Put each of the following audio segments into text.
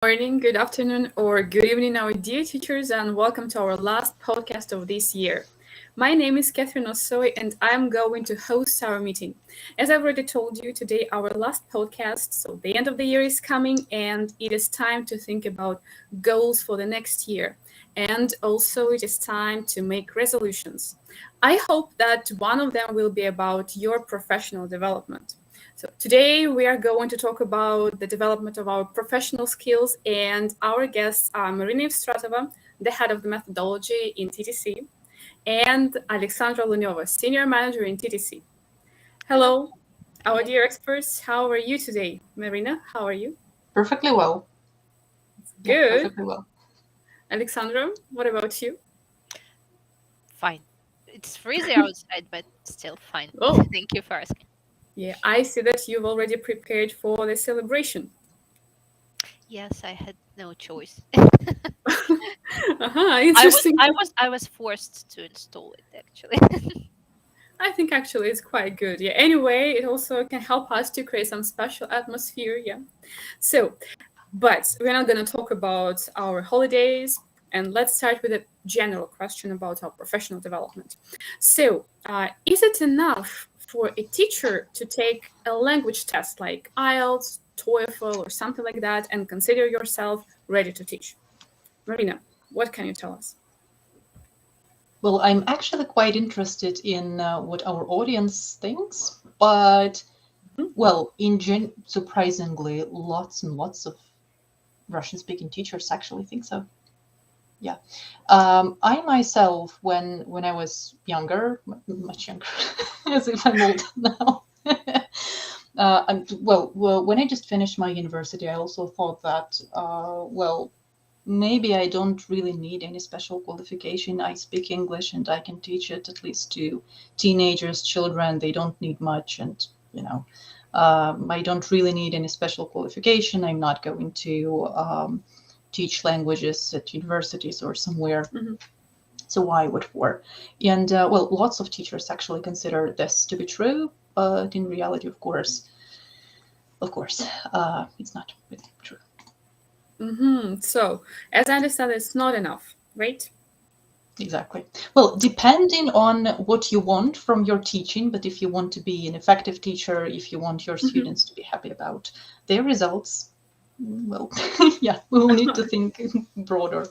morning, good afternoon, or good evening, our dear teachers, and welcome to our last podcast of this year. My name is Catherine Osoy, and I'm going to host our meeting. As I've already told you, today our last podcast, so the end of the year is coming, and it is time to think about goals for the next year. And also, it is time to make resolutions. I hope that one of them will be about your professional development. So today we are going to talk about the development of our professional skills, and our guests are Marina Evstratova, the head of the methodology in TTC, and Alexandra Lunyova, senior manager in TTC. Hello. Hello, our Hello. dear experts. How are you today? Marina, how are you? Perfectly well. Yeah, Good. perfectly well. Alexandra, what about you? Fine. It's freezing outside, but still fine. Oh, Thank you for asking. yeah, I see that you've already prepared for the celebration. Yes, I had no choice. I was Interesting. I was I was forced to install it actually. I think actually it's quite good. Yeah. Anyway, it also can help us to create some special atmosphere. Yeah. So, but we're not going to talk about our holidays. And let's start with a general question about our professional development. So, is it enough for a teacher to take a language test like IELTS, TOEFL, or something like that and consider yourself ready to teach? Marina, what can you tell us? Well, I'm actually quite interested in what our audience thinks, but Mhm. surprisingly, lots and lots of Russian-speaking teachers actually think so. Yeah, I myself, when I was younger, much younger, as if I'm old now. When I just finished my university, I also thought that, maybe I don't really need any special qualification. I speak English and I can teach it at least to teenagers, children. They don't need much, and I don't really need any special qualification. I'm not going to teach languages at universities or somewhere. Mhm. So why would for? And lots of teachers actually consider this to be true, but in reality, of course, it's not really true. So, as I understand, it's not enough, right? Exactly. Well, depending on what you want from your teaching, but if you want to be an effective teacher, if you want your Mhm. students to be happy about their results, well, yeah, we will need to think broader.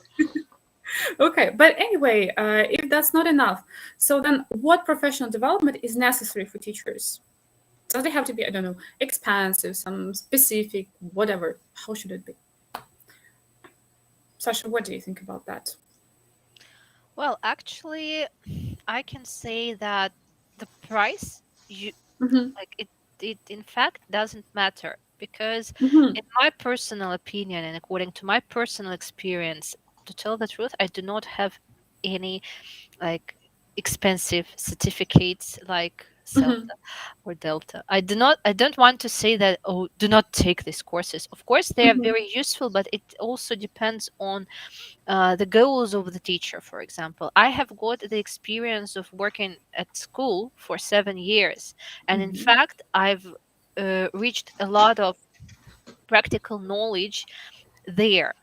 Okay, but anyway, if that's not enough, so then what professional development is necessary for teachers? Does it have to be, I don't know, expansive, some specific, whatever? How should it be? Sasha, what do you think about that? Well, actually, I can say that the price you Mm-hmm. like it in fact doesn't matter because Mm-hmm. in my personal opinion and according to my personal experience, to tell the truth, I do not have any like expensive certificates like Mm-hmm. CELTA or Delta. I don't want to say that, oh, do not take these courses. Of course they are Mm-hmm. very useful, but it also depends on the goals of the teacher. For example, I have got the experience of working at school for 7 years, and in Mm-hmm. fact I've reached a lot of practical knowledge there,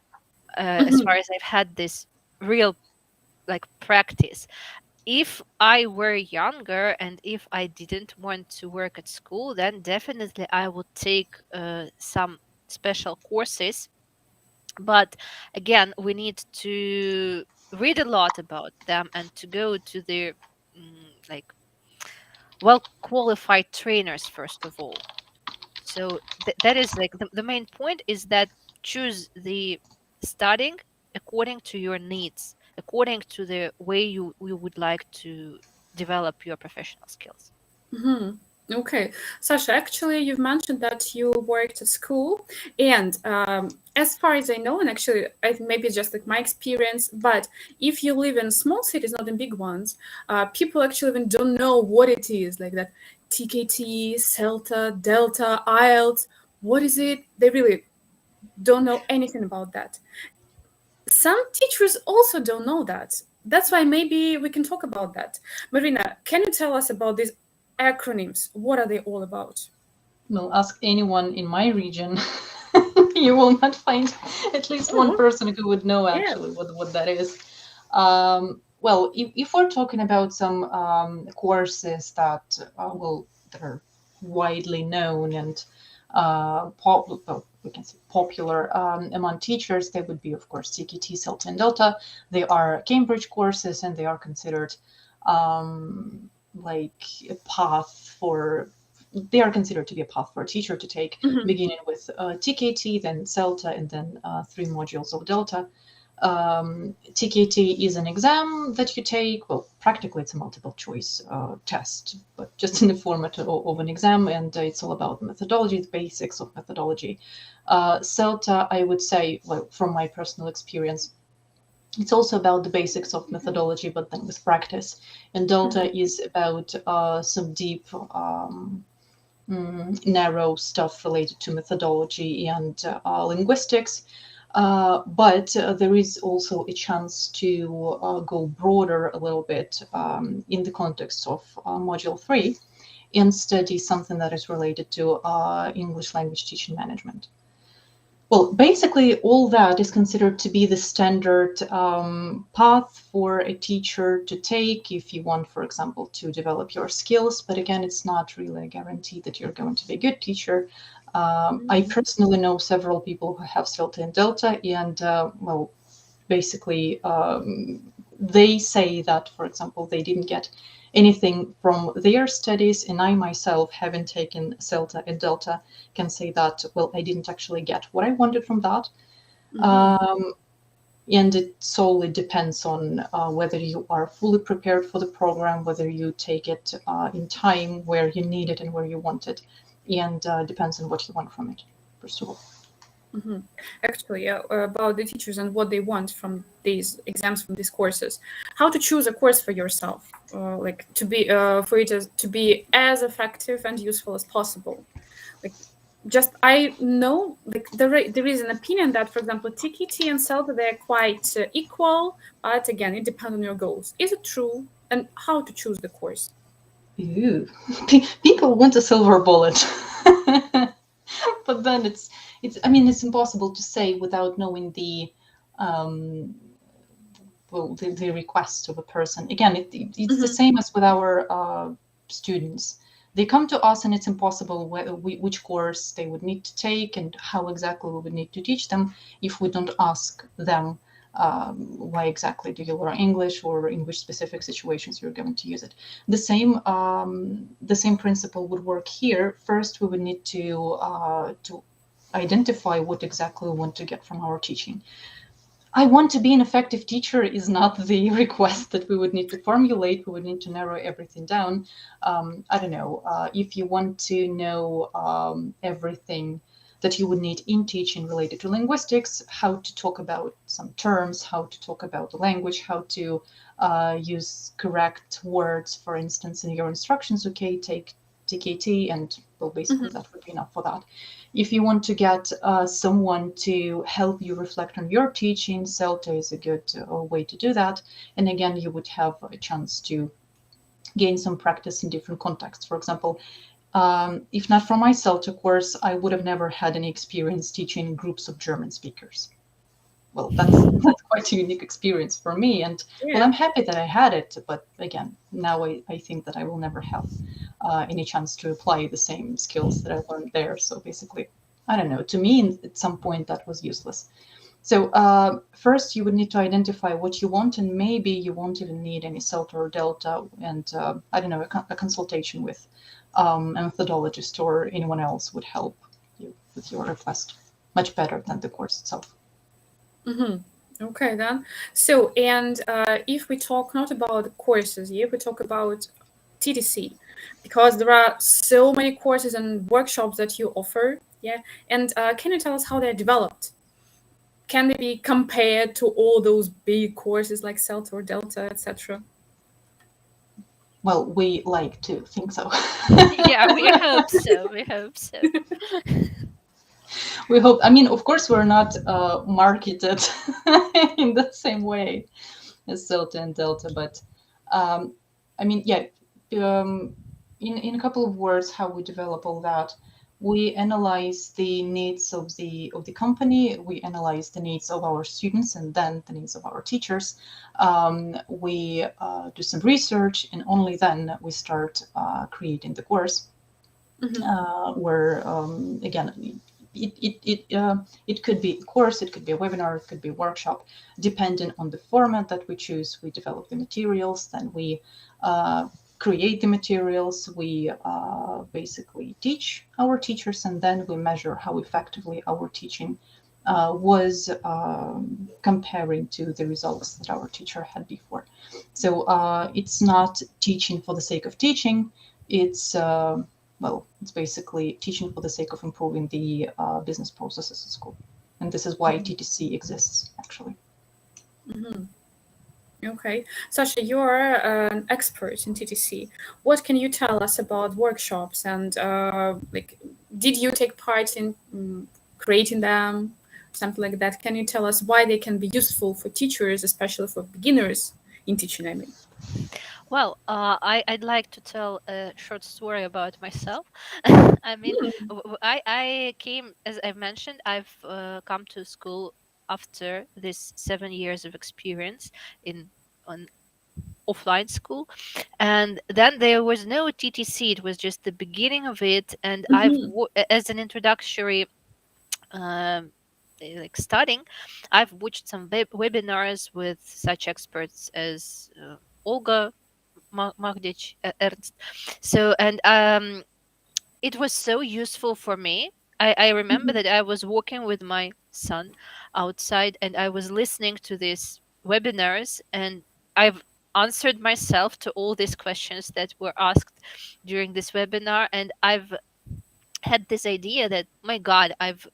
as Mm-hmm. far as I've had this real like practice. If I were younger and if I didn't want to work at school, then definitely I would take some special courses. But again, we need to read a lot about them and to go to the like well qualified trainers first of all. So that is like the main point is that choose the studying according to your needs, according to the way you would like to develop your professional skills. Mm-hmm. Okay, Sasha, actually, you've mentioned that you worked at school, and as far as I know, and actually, maybe it's just like my experience, but if you live in small cities, not in big ones, people actually even don't know what it is, like that TKT, CELTA, Delta, IELTS. What is it? They really don't know anything about that. Some teachers also don't know that. That's why maybe we can talk about that. Marina, can you tell us about these acronyms? What are they all about? Well, ask anyone in my region. You will not find at least one Oh, person who would know yeah. actually what that is. Well, if we're talking about some courses that that are widely known and well, we can say popular among teachers, they would be, of course, TKT, CELTA, and Delta. They are Cambridge courses, and they are considered like a path for. They are considered to be a path for a teacher to take, Mhm. beginning with TKT, then CELTA, and then 3 modules of Delta. TKT is an exam that you take. Well, practically it's a multiple choice test, but just in the format of an exam, and it's all about methodology, the basics of methodology. CELTA, I would say, well, from my personal experience, it's also about the basics of methodology, but then with practice. And Mhm. Delta is about some deep, narrow stuff related to methodology and linguistics. But there is also a chance to go broader a little bit in the context of Module 3 and study something that is related to English language teaching management. Well, basically, all that is considered to be the standard path for a teacher to take if you want, for example, to develop your skills. But again, it's not really a guarantee that you're going to be a good teacher. I Mhm. personally know several people who have Delta and Delta, and well, basically, they say that, for example, they didn't get anything from their studies, and I myself, having taken Celta and Delta, can say that, well, I didn't actually get what I wanted from that. Mhm. Um, and it solely depends on whether you are fully prepared for the program, whether you take it in time where you need it and where you want it, and depends on what you want from it, first of all. Mhm. Actually, yeah, about the teachers and what they want from these exams, from these courses. How to choose a course for yourself, like to be for it to be as effective and useful as possible. Like, just I know like there is an opinion that, for example, TKT and CELTA, they're quite equal, but again, it depends on your goals. Is it true? And how to choose the course? Ew. People want a silver bullet. But then it's I mean it's impossible to say without knowing um the request of a person. Again, it's the Hmm. same as with our students. They come to us and it's impossible which course they would need to take and how exactly we would need to teach them if we don't ask them why exactly do you learn English or in which specific situations you're going to use it. The same principle would work here. First, we would need to identify what exactly we want to get from our teaching. I want to be an effective teacher is not the request that we would need to formulate. We would need to narrow everything down. I don't know. If you want to know everything that you would need in teaching related to linguistics, how to talk about some terms, how to talk about the language, how to use correct words, for instance, in your instructions, okay, take TKT, and well, basically Hmm. that would be enough for that. If you want to get someone to help you reflect on your teaching, CELTA is a good way to do that. And again, you would have a chance to gain some practice in different contexts. For example, if not from my CELTA course, I would have never had any experience teaching groups of German speakers. Well, that's quite a unique experience for me, and well, Yeah. I'm happy that I had it. But again, now I think that I will never have any chance to apply the same skills that I learned there. So basically, I don't know. To me, at some point, that was useless. So first, you would need to identify what you want, and maybe you won't even need any CELTA or Delta, and I don't know, a consultation with a methodologist or anyone else would help you with your request much better than the course itself. Hmm. Okay, then. So, and if we talk not about courses, if we talk about TTC, because there are so many courses and workshops that you offer, yeah. And can you tell us how they're developed? Can they be compared to all those big courses like CELTA or Delta, etc.? Well, we like to think so. Yeah, we hope so. We hope so. We hope. I mean, of course, we're not marketed in the same way as Celta and Delta, but um, I mean, yeah. Um, in a couple of words, how we develop all that. We analyze the needs of the company. We analyze the needs of our students, and then the needs of our teachers. We do some research, and only then we start creating the course. Mhm. Where again, it could be a course, it could be a webinar, it could be a workshop, depending on the format that we choose. We develop the materials, then we create the materials, we basically teach our teachers, and then we measure how effectively our teaching was comparing to the results that our teacher had before. So it's not teaching for the sake of teaching. It's well, it's basically teaching for the sake of improving the business processes at school. And this is why TTC exists, actually. Mhm. Okay. Sasha, you're an expert in TTC. What can you tell us about workshops and like, did you take part in creating them, something like that? Can you tell us why they can be useful for teachers, especially for beginners in teaching, I mean? Well, I'd like to tell a short story about myself. I mean, Mm. I came, as I mentioned, I've come to school after this 7 years of experience in an offline school, and then there was no TTC. It was just the beginning of it, and Mhm. as an introductory um, like studying, I've watched some webinars with such experts as Olga Magdic Ernst. So, and it was so useful for me. I remember Mhm. that I was walking with my son outside and I was listening to these webinars, and I've answered myself to all these questions that were asked during this webinar. And I've had this idea that, my God, I've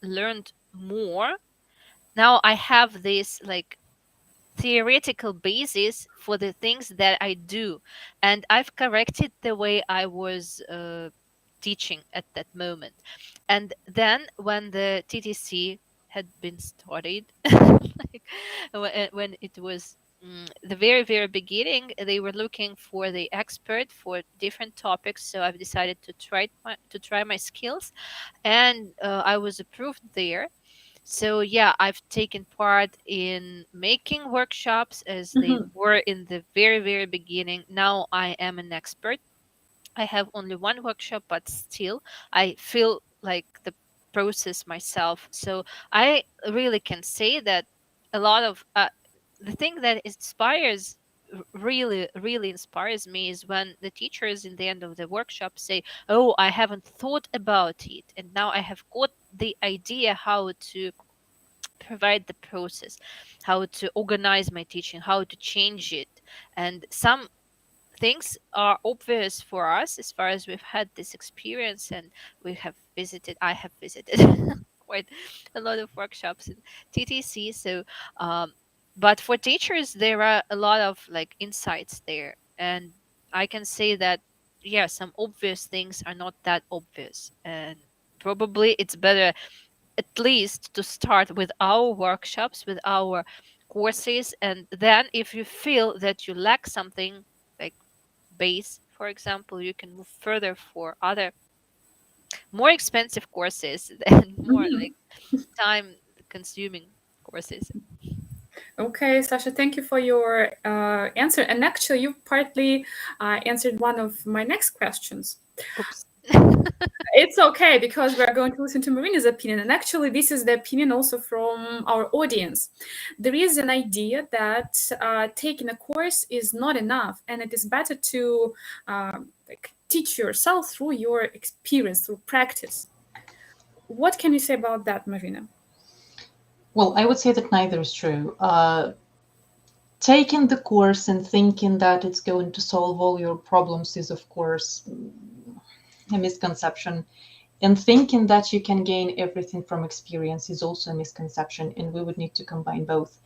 learned more. Now I have this like theoretical basis for the things that I do, and I've corrected the way I was teaching at that moment. And then when the TTC had been started, like when it was the very beginning, they were looking for the expert for different topics. So I've decided to try my skills, and I was approved there. So yeah, I've taken part in making workshops as they Mhm. were in the very beginning. Now I am an expert. I have only one workshop, but still I feel like the process myself. So I really can say that a lot of the thing that inspires really inspires me is when the teachers in the end of the workshop say, oh, I haven't thought about it, and now I have got the idea how to provide the process, how to organize my teaching, how to change it. And some things are obvious for us as far as we've had this experience, and I have visited quite a lot of workshops in TTC. So but for teachers there are a lot of like insights there, and I can say that yeah, some obvious things are not that obvious, and probably it's better at least to start with our workshops, with our courses. And then if you feel that you lack something, like base, for example, you can move further for other more expensive courses and more Mhm. like time consuming courses. Okay, Sasha, thank you for your answer. And actually, you partly answered one of my next questions. Oops. It's okay because we are going to listen to Marina's opinion. And actually, this is the opinion also from our audience. There is an idea that taking a course is not enough, and it is better to like teach yourself through your experience, through practice. What can you say about that, Marina? Well, I would say that neither is true. Taking the course and thinking that it's going to solve all your problems is, of course, a misconception. And thinking that you can gain everything from experience is also a misconception, and we would need to combine both.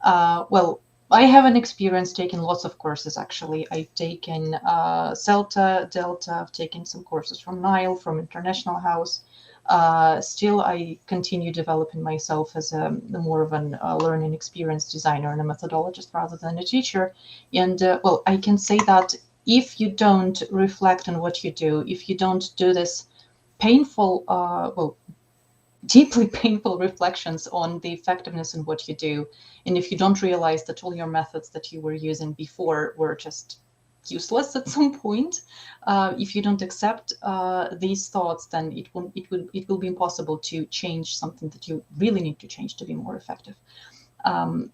Well, I have an experience taking lots of courses, actually. I've taken CELTA, Delta, I've taken some courses from Nile, from International House. Still, I continue developing myself as a more of an learning experience designer and a methodologist rather than a teacher. And well, I can say that if you don't reflect on what you do, if you don't do this painful, well, deeply painful reflections on the effectiveness in what you do. And if you don't realize that all your methods that you were using before were just useless at some point, if you don't accept these thoughts, then it will be impossible to change something that you really need to change to be more effective. Um,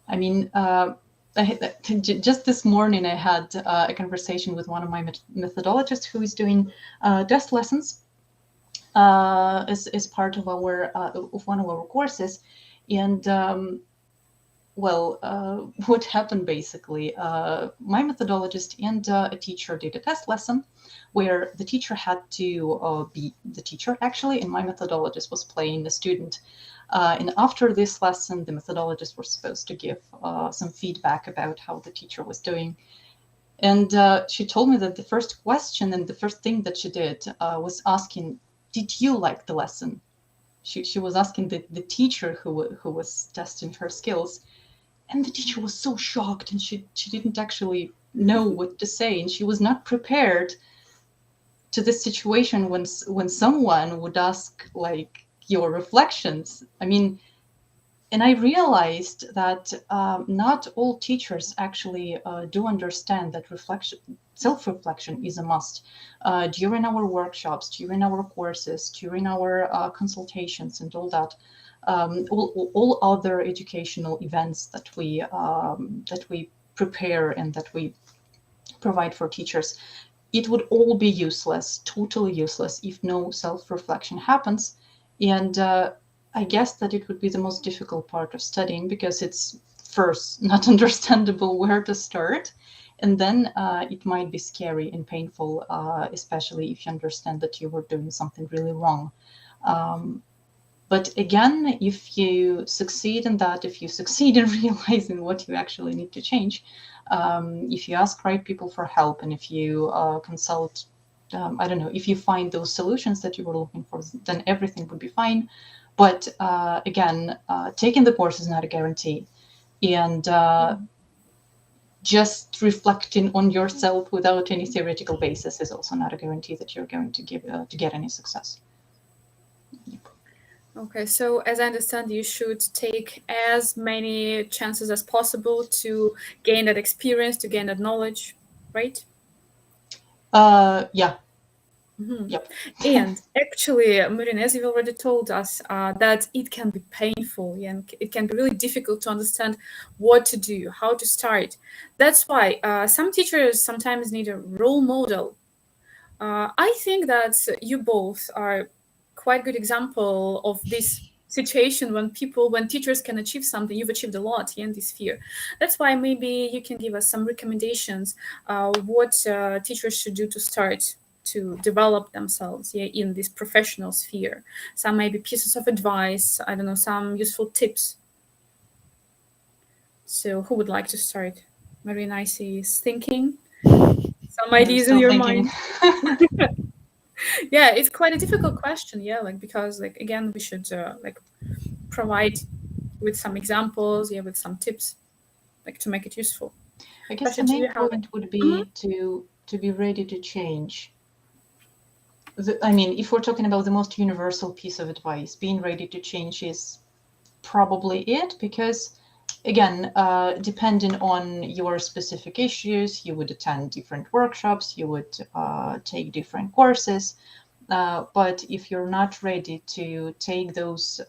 I mean, just this morning I had a conversation with one of my methodologists who is doing desk lessons as part of our of one of our courses, and well, what happened basically? My methodologist and a teacher did a test lesson where the teacher had to be the teacher actually, and my methodologist was playing the student. And after this lesson, the methodologist was supposed to give some feedback about how the teacher was doing. And she told me that the first question and the first thing that she did was asking, "Did you like the lesson?" She was asking the teacher who was testing her skills, and the teacher was so shocked, and she didn't actually know what to say, and she was not prepared to this situation when someone would ask like your reflections. I mean, and I realized that not all teachers actually do understand that self-reflection is a must. During our workshops, during our courses, during our consultations, and all that, all other educational events that we prepare and that we provide for teachers, it would all be useless, totally useless, if no self-reflection happens. And I guess that it would be the most difficult part of studying, because it's first not understandable where to start, and then it might be scary and painful, especially if you understand that you were doing something really wrong. Um, but again, if you succeed in that, if you succeed in realizing what you actually need to change, if you ask right people for help, and if you consult, I don't know, if you find those solutions that you were looking for, then everything would be fine. But again, taking the course is not a guarantee. And just reflecting on yourself without any theoretical basis is also not a guarantee that you're going to get any success. Okay, so as I understand, you should take as many chances as possible to gain that experience, to gain that knowledge, right? Yeah. Mhm. Yep. And actually, Marin, as you've already told us, that it can be painful, yeah, and it can be really difficult to understand what to do, how to start. That's why some teachers sometimes need a role model. I think that you both are quite good example of this situation when teachers can achieve something. You've achieved a lot in this sphere. That's why maybe you can give us some recommendations what teachers should do to start to develop themselves, yeah, in this professional sphere. Some maybe pieces of advice, I don't know, some useful tips. So who would like to start? Marina, I see is thinking. Some I'm ideas in still your thinking. mind. Yeah, it's quite a difficult question, yeah, like because like again we should like provide with some examples, yeah, with some tips, like to make it useful. I guess Pasha, the do you main have it? point would Mhm. be to be ready to change. I mean, if we're talking about the most universal piece of advice, being ready to change is probably it, because again, depending on your specific issues, you would attend different workshops, you would take different courses. But if you're not ready to take those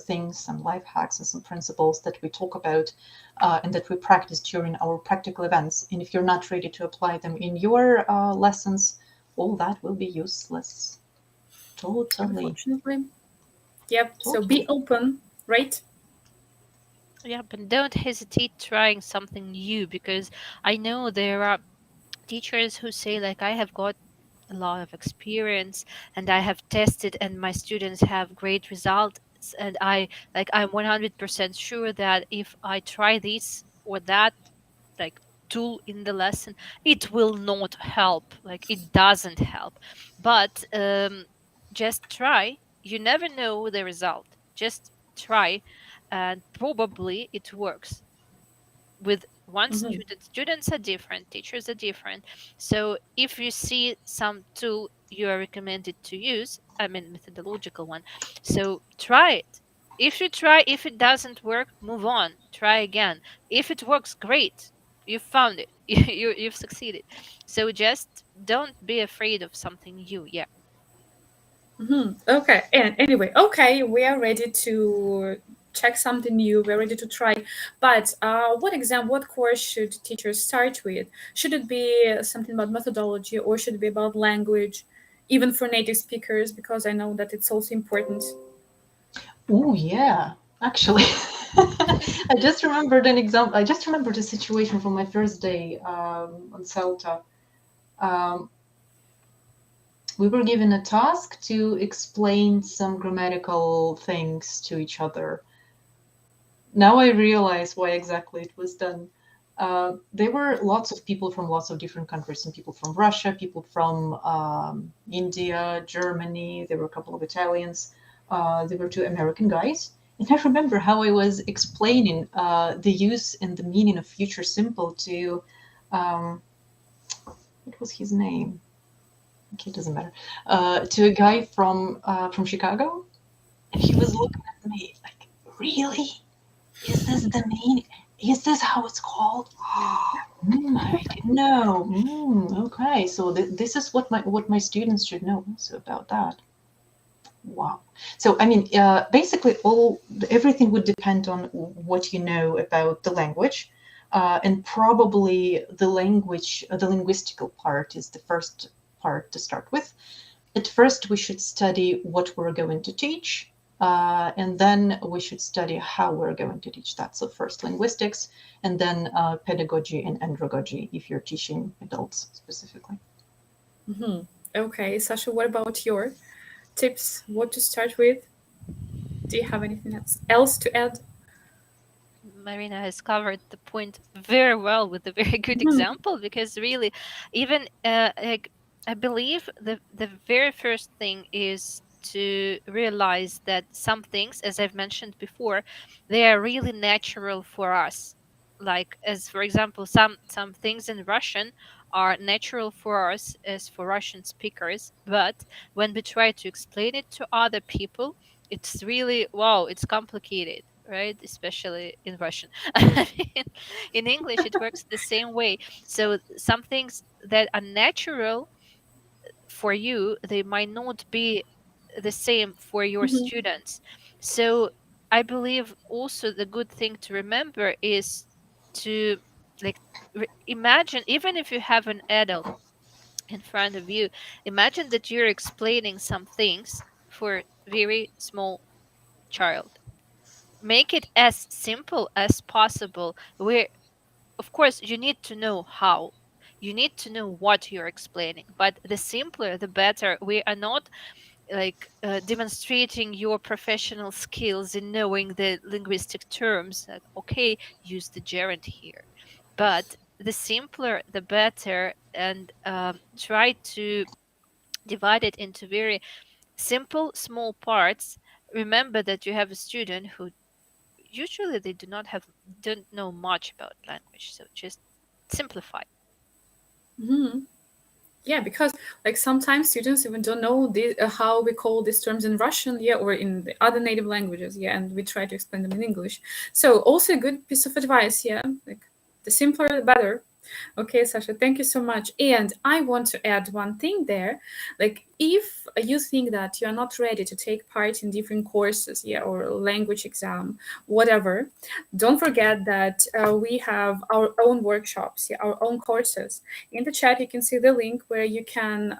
things and life hacks and some principles that we talk about and that we practice during our practical events, and if you're not ready to apply them in your lessons, all that will be useless. Totally, Unfortunately, yep. So be totally. open, right? Yeah, but don't hesitate trying something new, because I know there are teachers who say like I have got a lot of experience and I have tested and my students have great results, and I'm 100% sure that if I try this or that like tool in the lesson, it will not help, like it doesn't help. But just try, you never know the result, just try, and probably it works. with one Hmm. student. Students are different, teachers are different. So if you see some tool you are recommended to use, I mean methodological one, so try it. If you try, if it doesn't work, move on, try again. If it works, great, you found it. You've succeeded. So just don't be afraid of something new. Yeah. Hmm. Okay. And anyway, okay, we are ready to check something new. We're ready to try. But what course should teachers start with? Should it be something about methodology, or should it be about language, even for native speakers? Because I know that it's also important. Oh, yeah. Actually, I just remembered an example. I just remembered a situation from my first day on Celta. Um, we were given a task to explain some grammatical things to each other. Now I realize why exactly it was done. There were lots of people from lots of different countries, some people from Russia, people from India, Germany. There were a couple of Italians. There were two American guys. And I remember how I was explaining the use and the meaning of future simple to, um, what was his name? Okay, it doesn't matter. To a guy from Chicago, and he was looking at me like, "Really? Is this the meaning? Is this how it's called? I didn't know. Okay, so this is what my students should know also about that. Wow. So I mean, basically, everything would depend on what you know about the language, and probably the linguistical part is the first part to start with. At first, we should study what we're going to teach, and then we should study how we're going to teach that. So first linguistics, and then pedagogy and andragogy if you're teaching adults specifically. Hmm. Okay, Sasha, what about your tips? What to start with? Do you have anything else to add? Marina has covered the point very well with a very good Mhm. example, because really, even like, I believe the very first thing is to realize that some things, as I've mentioned before, they are really natural for us. Like, as for example, some things in Russian are natural for us as for Russian speakers, but when we try to explain it to other people, it's really, wow, it's complicated, right? Especially in Russian. I mean, in English it works the same way. So some things that are natural for you, they might not be the same for your Mhm. students. So I believe also the good thing to remember is to, like, imagine, even if you have an adult in front of you, imagine that you're explaining some things for very small child. Make it as simple as possible, where of course you need to know how, you need to know what you're explaining, but the simpler the better. We are not like demonstrating your professional skills in knowing the linguistic terms, like, okay, use the gerund here, but the simpler the better. And try to divide it into very simple small parts. Remember that you have a student who usually they don't know much about language, so just simplify. Mhm. Yeah, because like sometimes students even don't know how we call these terms in Russian, yeah, or in the other native languages, yeah, and we try to explain them in English. So also a good piece of advice, yeah, like the simpler the better. Okay, Sasha, thank you so much. And I want to add one thing there. Like, if you think that you are not ready to take part in different courses, yeah, or language exam, whatever, don't forget that we have our own workshops, yeah, our own courses. In the chat, you can see the link where you can,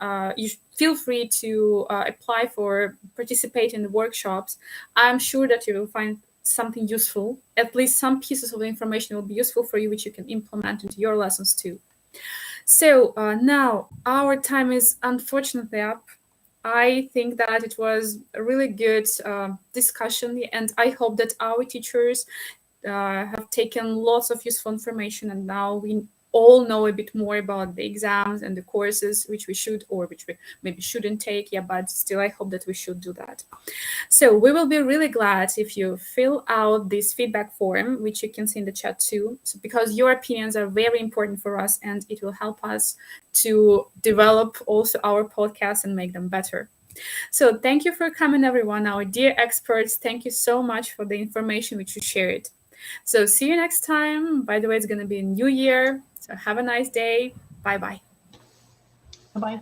feel free to apply for participate in the workshops. I'm sure that you will find something useful. At least some pieces of information will be useful for you, which you can implement into your lessons too. So now our time is unfortunately up. I think that it was a really good discussion, and I hope that our teachers have taken lots of useful information, and now we all know a bit more about the exams and the courses which we should or which we maybe shouldn't take. Yeah, but still I hope that we should do that. So we will be really glad if you fill out this feedback form, which you can see in the chat too, so, because your opinions are very important for us and it will help us to develop also our podcasts and make them better. So thank you for coming, everyone, our dear experts. Thank you so much for the information which you shared. So see you next time. By the way, it's going to be a new year. So have a nice day. Bye bye. Bye bye.